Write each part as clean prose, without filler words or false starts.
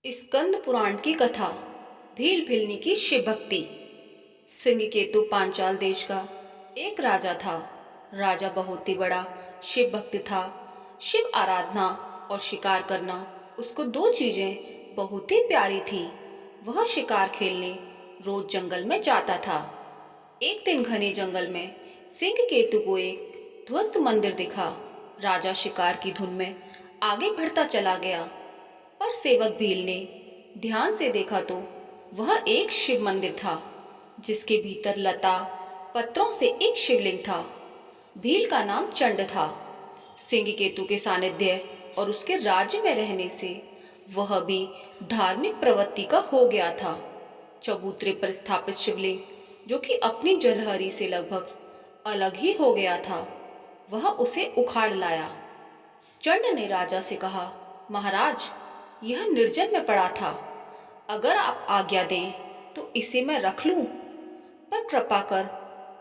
स्कंद पुराण की कथा। भील भिलनी की शिव भक्ति। सिंह केतु पांचाल देश का एक राजा था। राजा बहुत ही बड़ा शिव भक्त था। शिव आराधना और शिकार करना उसको दो चीजें बहुत ही प्यारी थी। वह शिकार खेलने रोज जंगल में जाता था। एक दिन घने जंगल में सिंह केतु को एक ध्वस्त मंदिर दिखा। राजा शिकार की धुन में आगे बढ़ता चला गया, पर सेवक भील ने ध्यान से देखा तो वह एक शिव मंदिर था, जिसके भीतर लता पत्रों से एक शिवलिंग था। भील का नाम चंड था। सिंह केतु के सानिध्य और उसके राज्य में रहने से वह भी धार्मिक प्रवृत्ति का हो गया था। चबूतरे पर स्थापित शिवलिंग, जो कि अपनी जलहरी से लगभग अलग ही हो गया था, वह उसे उखाड़ लाया। चंड ने राजा से कहा, महाराज, यह निर्जन में पड़ा था। अगर आप आज्ञा दें तो इसे मैं रख लूं, पर कृपा कर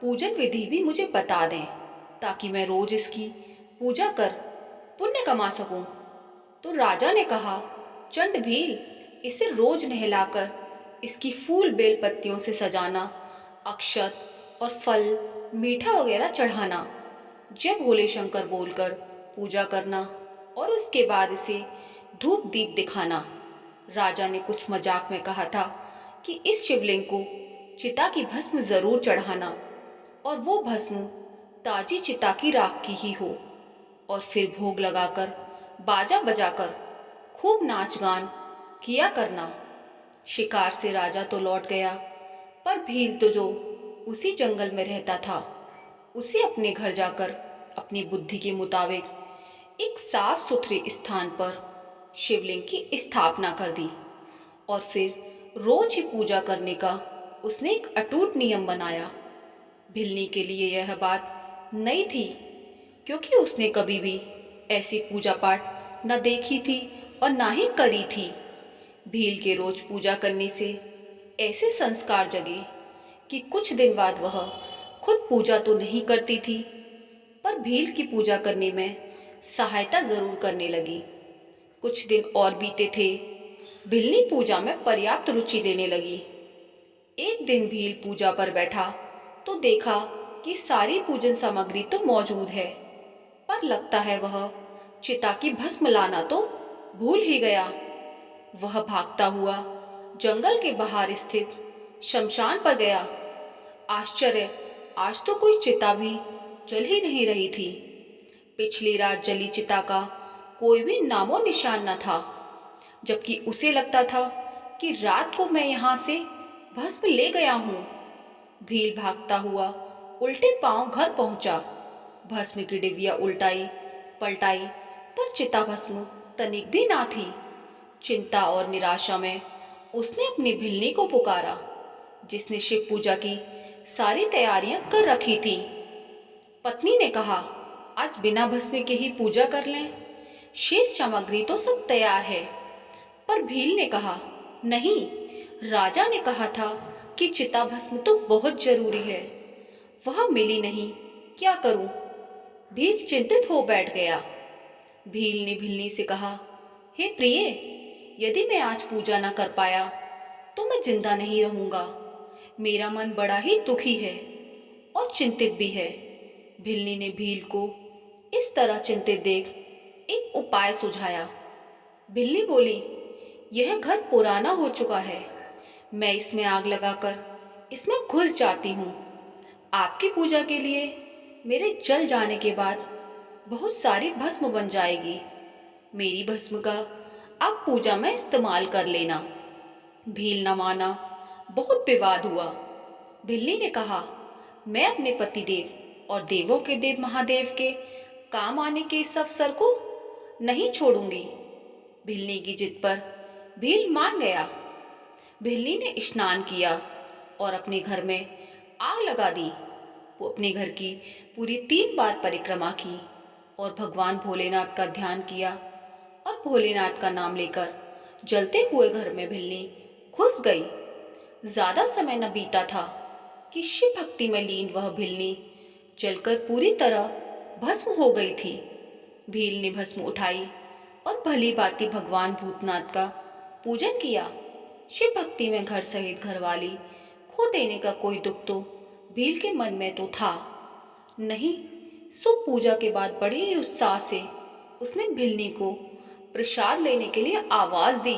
पूजन विधि भी मुझे बता दें, ताकि मैं रोज इसकी पूजा कर पुण्य कमा सकूं। तो राजा ने कहा, चंड भील, इसे रोज नहलाकर इसकी फूल बेल पत्तियों से सजाना, अक्षत और फल मीठा वगैरह चढ़ाना, जय भोले शंकर बोलकर पूजा करना और उसके बाद इसे धूप दीप दिखाना। राजा ने कुछ मजाक में कहा था कि इस शिवलिंग को चिता की भस्म जरूर चढ़ाना, और वो भस्म ताजी चिता की राख की ही हो, और फिर भोग लगाकर बाजा बजाकर खूब नाच गान किया करना। शिकार से राजा तो लौट गया, पर भील तो जो उसी जंगल में रहता था, उसे अपने घर जाकर अपनी बुद्धि के मुताबिक एक साफ सुथरे स्थान पर शिवलिंग की स्थापना कर दी, और फिर रोज ही पूजा करने का उसने एक अटूट नियम बनाया। भिलनी के लिए यह बात नई थी, क्योंकि उसने कभी भी ऐसी पूजा पाठ न देखी थी और ना ही करी थी। भील के रोज पूजा करने से ऐसे संस्कार जगे कि कुछ दिन बाद वह खुद पूजा तो नहीं करती थी, पर भील की पूजा करने में सहायता जरूर करने लगी। कुछ दिन और बीते थे। भिलनी पूजा में पर्याप्त रुचि लेने लगी। एक दिन भील पूजा पर बैठा तो देखा कि सारी पूजन सामग्री तो मौजूद है, पर लगता है वह चिता की भस्म लाना तो भूल ही गया। वह भागता हुआ जंगल के बाहर स्थित शमशान पर गया। आश्चर्य, आज तो कोई चिता भी जल ही नहीं रही थी। पिछली रात जली चिता का कोई भी नामो निशान न था, जबकि उसे लगता था कि रात को मैं यहाँ से भस्म ले गया हूँ। भील भागता हुआ उल्टे पांव घर पहुंचा। भस्म की डिबिया उल्टाई पलटाई, पर चिता भस्म तनिक भी ना थी। चिंता और निराशा में उसने अपनी भिलनी को पुकारा, जिसने शिव पूजा की सारी तैयारियां कर रखी थी। पत्नी ने कहा, आज बिना भस्म के ही पूजा कर लें, शेष सामग्री तो सब तैयार है। पर भील ने कहा, नहीं, राजा ने कहा था कि चिता भस्म तो बहुत जरूरी है। वह मिली नहीं, क्या करूं? भील चिंतित हो बैठ गया। भील ने भिलनी से कहा, हे प्रिय, यदि मैं आज पूजा न कर पाया तो मैं जिंदा नहीं रहूंगा। मेरा मन बड़ा ही दुखी है और चिंतित भी है। भिलनी ने भील को इस तरह चिंतित देख एक उपाय सुझाया। भिलनी बोली, यह घर पुराना हो चुका है। मैं इसमें आग लगाकर इसमें घुस जाती हूँ। आपकी पूजा के लिए मेरे जल जाने के बाद बहुत सारी भस्म बन जाएगी। मेरी भस्म का आप पूजा में इस्तेमाल कर लेना। भील न माना। बहुत विवाद हुआ। भिलनी ने कहा, मैं अपने पति देव और देवों के देव महादेव के काम आने के इस अवसर को नहीं छोड़ूंगी। भिलनी की जिद पर भील मान गया। भिलनी ने स्नान किया और अपने घर में आग लगा दी। वो अपने घर की पूरी 3 बार परिक्रमा की और भगवान भोलेनाथ का ध्यान किया, और भोलेनाथ का नाम लेकर जलते हुए घर में भिलनी घुस गई। ज्यादा समय न बीता था कि शिव भक्ति में लीन वह भिलनी जलकर पूरी तरह भस्म हो गई थी। भील ने भस्म उठाई और भली भांति भगवान भूतनाथ का पूजन किया। शिव भक्ति में घर सहित घरवाली खो देने का कोई दुख तो भील के मन में तो था नहीं। सो पूजा के बाद बड़े ही उत्साह से उसने भिलनी को प्रसाद लेने के लिए आवाज दी।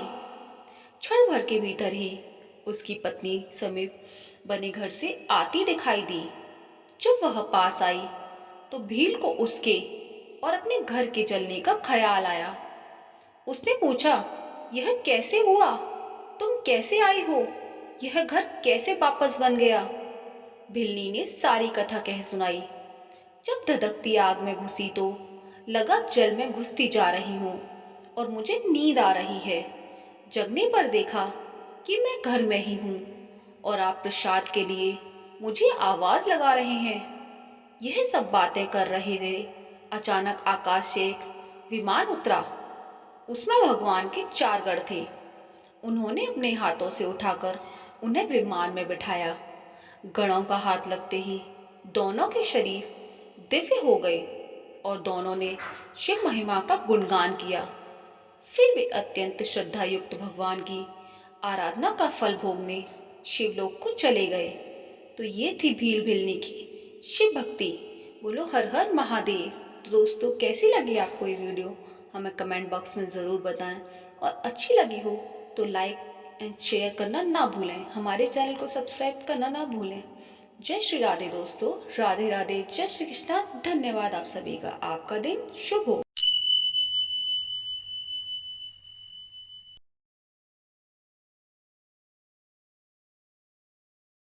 क्षण भर के भीतर ही उसकी पत्नी समीप बने घर से आती दिखाई दी। जब वह पास आई तो भील को उसके और अपने घर के जलने का ख्याल आया। उसने पूछा, यह कैसे हुआ? तुम कैसे आई हो? यह घर कैसे वापस बन गया? भिलनी ने सारी कथा कह सुनाई। जब धधकती आग में घुसी तो लगा जल में घुसती जा रही हूँ और मुझे नींद आ रही है। जगने पर देखा कि मैं घर में ही हूँ और आप प्रसाद के लिए मुझे आवाज लगा रहे हैं। यह सब बातें कर रहे थे, अचानक आकाश से एक विमान उतरा। उसमें भगवान के 4 गढ़ थे। उन्होंने अपने हाथों से उठाकर उन्हें विमान में बिठाया। गणों का हाथ लगते ही दोनों के शरीर दिव्य हो गए और दोनों ने शिव महिमा का गुणगान किया। फिर वे अत्यंत श्रद्धा युक्त भगवान की आराधना का फल भोगने शिवलोक को चले गए। तो ये थी भील भिलनी की शिव भक्ति। बोलो हर हर महादेव। तो दोस्तों, कैसी लगी आपको ये वीडियो हमें कमेंट बॉक्स में ज़रूर बताएं, और अच्छी लगी हो तो लाइक एंड शेयर करना ना भूलें। हमारे चैनल को सब्सक्राइब करना ना भूलें। जय श्री राधे दोस्तों, राधे राधे, जय श्री कृष्णा। धन्यवाद आप सभी का। आपका दिन शुभ हो।